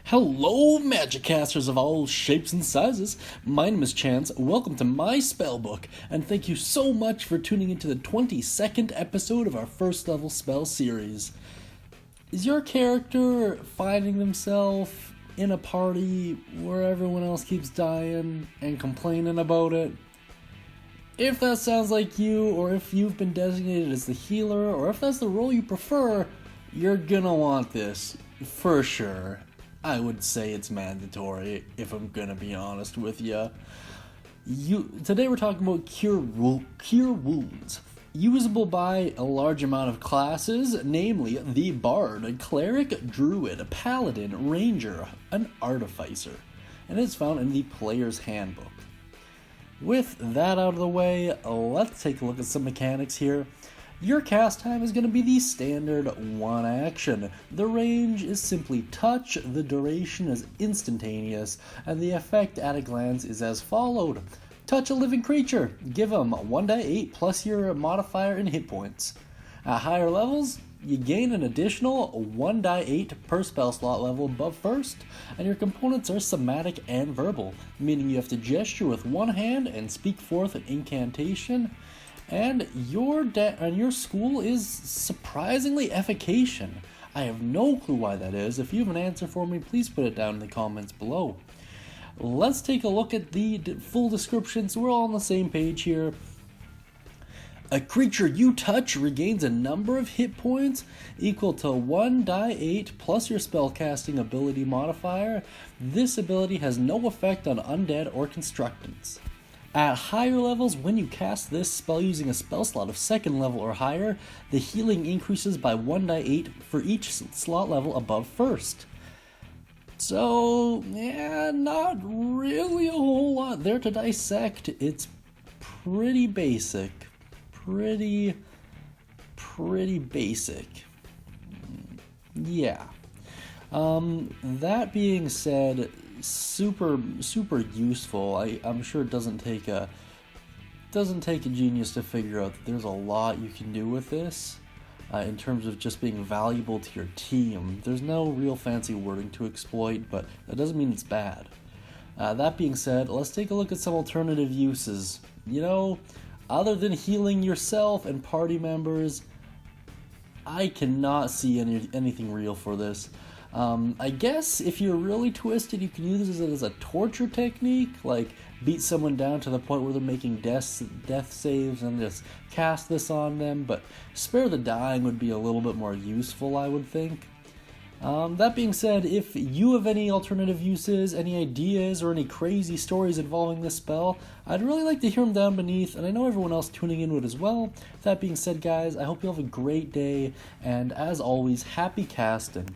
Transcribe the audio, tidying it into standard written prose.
Hello, magic casters of all shapes and sizes. My name is Chance. Welcome to my Spellbook, and thank you so much for tuning into the 22nd episode of our first level spell series. Is your character finding themselves in a party where everyone else keeps dying and complaining about it? If that sounds like you, or if you've been designated as the healer, or if that's the role you prefer, you're gonna want this, for sure. I would say it's mandatory, if I'm gonna be honest with you. Today we're talking about Cure Wounds. Usable by a large amount of classes, namely the Bard, Cleric, Druid, Paladin, Ranger, and Artificer. And it's found in the Player's Handbook. With that out of the way, let's take a look at some mechanics here. Your cast time is going to be the standard one action. The range is simply touch, the duration is instantaneous, and the effect at a glance is as followed. Touch a living creature, give them 1d8 plus your modifier in hit points. At higher levels, you gain an additional 1d8 per spell slot level above first, and your components are somatic and verbal, meaning you have to gesture with one hand and speak forth an incantation. And your school is surprisingly Evocation. I have no clue why that is. If you have an answer for me, please put it down in the comments below. Let's take a look at the full description so we're all on the same page here. A creature you touch regains a number of hit points equal to 1d8 plus your spellcasting ability modifier. This ability has no effect on undead or constructants. At higher levels, when you cast this spell using a spell slot of 2nd level or higher, the healing increases by 1d8 for each slot level above 1st. So, yeah, not really a whole lot there to dissect. It's pretty basic. Pretty basic. Yeah. That being said, super useful. I'm sure it doesn't take a genius to figure out that there's a lot you can do with this in terms of just being valuable to your team. There's no real fancy wording to exploit, but that doesn't mean it's bad. That being said, let's take a look at some alternative uses. Other than healing yourself and party members, I cannot see anything real for this. I guess if you're really twisted, you can use it as a torture technique, like beat someone down to the point where they're making death saves and just cast this on them, but Spare the Dying would be a little bit more useful, I would think. That being said, if you have any alternative uses, any ideas, or any crazy stories involving this spell, I'd really like to hear them down beneath, and I know everyone else tuning in would as well. That being said, guys, I hope you have a great day, and as always, happy casting.